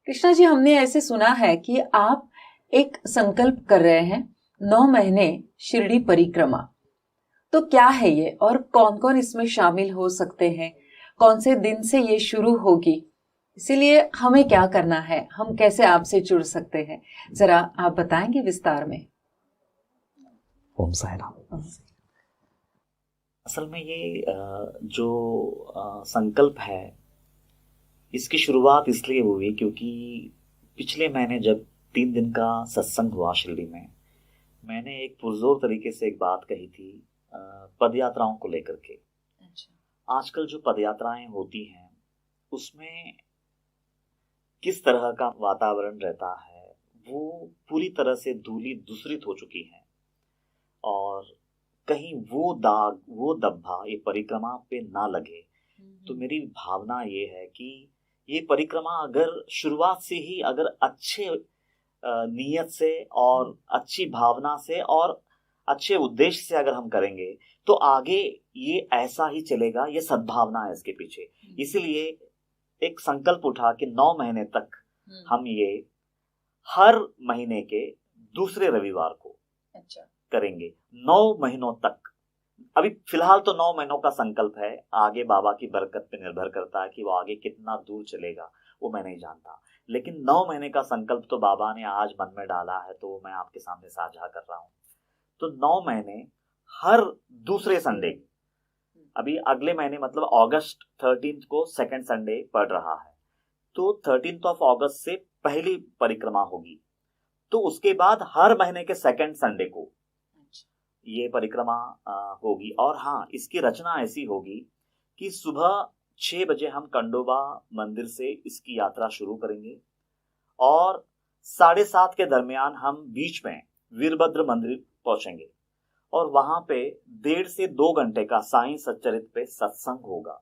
कृष्णा जी, हमने ऐसे सुना है कि आप एक संकल्प कर रहे हैं, 9 महीने शिरडी परिक्रमा। तो क्या है ये और कौन कौन इसमें शामिल हो सकते हैं? कौन से दिन से ये शुरू होगी? इसीलिए हमें क्या करना है, हम कैसे आपसे जुड़ सकते हैं, जरा आप बताएंगे विस्तार में। ओम साई राम। असल में ये जो संकल्प है, इसकी शुरुआत इसलिए हुई क्योंकि पिछले महीने जब 3 दिन का सत्संग हुआ शिरडी में, मैंने एक पुरजोर तरीके से एक बात कही थी पद यात्राओं को लेकर के। अच्छा। आजकल जो पद यात्राएं होती हैं उसमें किस तरह का वातावरण रहता है, वो पूरी तरह से धूली दूषित हो चुकी है और कहीं वो दाग वो धब्बा ये परिक्रमा पे ना लगे। तो मेरी भावना ये है कि ये परिक्रमा अगर शुरुआत से ही अगर अच्छे नीयत से और अच्छी भावना से और अच्छे उद्देश्य से अगर हम करेंगे तो आगे ये ऐसा ही चलेगा। ये सद्भावना है इसके पीछे। इसलिए एक संकल्प उठा कि 9 महीने तक हम ये हर महीने के दूसरे रविवार को अच्छा करेंगे, 9 महीनों तक। अभी फिलहाल तो 9 महीनों का संकल्प है, आगे बाबा की बरकत पे निर्भर करता है कि वो आगे कितना दूर चलेगा, वो मैं नहीं जानता। लेकिन 9 महीने का संकल्प तो बाबा ने आज मन में डाला है, तो मैं आपके सामने साझा कर रहा हूँ। तो 9 महीने हर दूसरे संडे, अभी अगले महीने मतलब अगस्त 13 को सेकंड संडे पड़ रहा है, तो 13 अगस्त से पहली परिक्रमा होगी। तो उसके बाद हर महीने के सेकंड संडे को ये परिक्रमा होगी। और हाँ, इसकी रचना ऐसी होगी कि सुबह 6 बजे हम खंडोबा मंदिर से इसकी यात्रा शुरू करेंगे और 7:30 के दरमियान हम बीच में वीरभद्र मंदिर पहुंचेंगे और वहां पे 1.5 से 2 घंटे का साईं सच्चरित पे सत्संग होगा।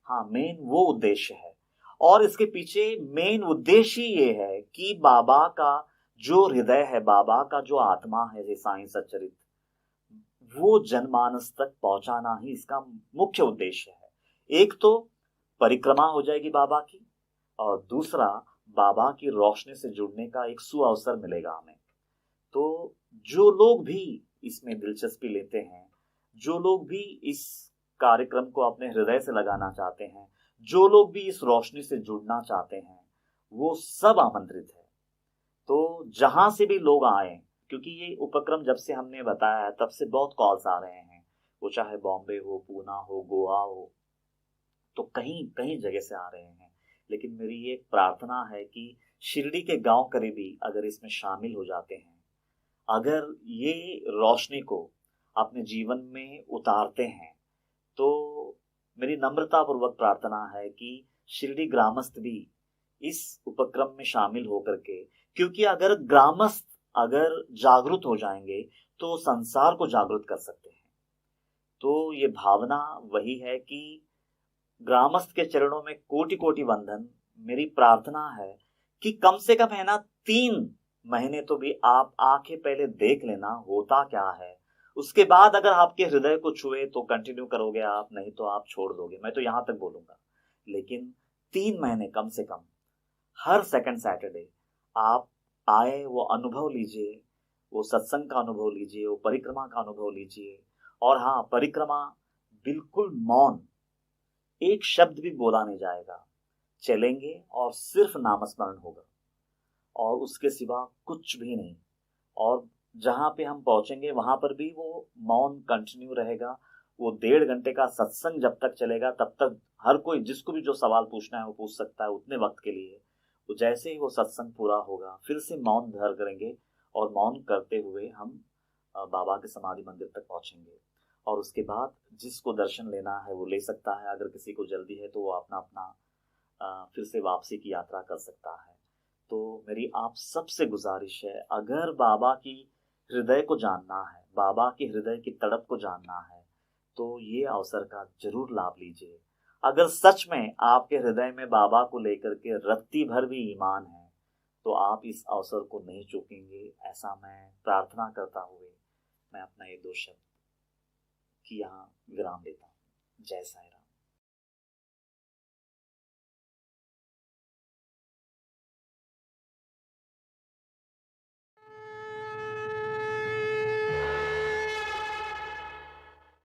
हाँ, मेन वो उद्देश्य है। और इसके पीछे मेन उद्देश्य ये है कि बाबा का जो हृदय है, बाबा का जो आत्मा है, ये साईं सच्चरित, वो जनमानस तक पहुंचाना ही इसका मुख्य उद्देश्य है। एक तो परिक्रमा हो जाएगी बाबा की, और दूसरा बाबा की रोशनी से जुड़ने का एक सुअवसर मिलेगा हमें। तो जो लोग भी इसमें दिलचस्पी लेते हैं, जो लोग भी इस कार्यक्रम को अपने हृदय से लगाना चाहते हैं, जो लोग भी इस रोशनी से जुड़ना चाहते हैं, वो सब आमंत्रित है। तो जहां से भी लोग आए, क्योंकि ये उपक्रम जब से हमने बताया है तब से बहुत कॉल्स आ रहे हैं, वो चाहे बॉम्बे हो, पूना हो, गोवा हो, तो कहीं कहीं जगह से आ रहे हैं। लेकिन मेरी ये प्रार्थना है कि शिरडी के गांव करीबी अगर इसमें शामिल हो जाते हैं, अगर ये रोशनी को अपने जीवन में उतारते हैं, तो मेरी नम्रता पूर्वक प्रार्थना है कि शिरडी ग्रामस्थ भी इस उपक्रम में शामिल होकर के, क्योंकि अगर ग्रामस्थ अगर जागरूक हो जाएंगे तो संसार को जागरूक कर सकते हैं। तो ये भावना वही है कि ग्रामस्थ के चरणों में कोटि कोटि वंदन। मेरी प्रार्थना है कि कम से कम है ना 3 महीने तो भी आप आंखें पहले देख लेना होता क्या है। उसके बाद अगर आपके हृदय को छुए तो कंटिन्यू करोगे आप, नहीं तो आप छोड़ दोगे, मैं तो यहां तक बोलूंगा। लेकिन 3 महीने कम से कम हर सेकंड सैटरडे आप आए, वो अनुभव लीजिए, वो सत्संग का अनुभव लीजिए, वो परिक्रमा का अनुभव लीजिए। और हाँ, परिक्रमा बिल्कुल मौन, एक शब्द भी बोला नहीं जाएगा, चलेंगे और सिर्फ नामस्मरण होगा और उसके सिवा कुछ भी नहीं। और जहां पे हम पहुंचेंगे वहां पर भी वो मौन कंटिन्यू रहेगा। वो 1.5 घंटे का सत्संग जब तक चलेगा तब तक हर कोई जिसको भी जो सवाल पूछना है वो पूछ सकता है उतने वक्त के लिए। तो जैसे ही वो सत्संग पूरा होगा फिर से मौन धारण करेंगे और मौन करते हुए हम बाबा के समाधि मंदिर तक पहुंचेंगे। और उसके बाद जिसको दर्शन लेना है वो ले सकता है, अगर किसी को जल्दी है तो वो अपना अपना फिर से वापसी की यात्रा कर सकता है। तो मेरी आप सबसे गुजारिश है, अगर बाबा की हृदय को जानना है, बाबा की हृदय की तड़प को जानना है, तो ये अवसर का जरूर लाभ लीजिए। अगर सच में आपके हृदय में बाबा को लेकर के रत्ती भर भी ईमान है तो आप इस अवसर को नहीं चूकेंगे, ऐसा मैं प्रार्थना करता हुए मैं अपना ये 2 शब्द कि यहाँ विराम देता हूँ। जय साईं राम।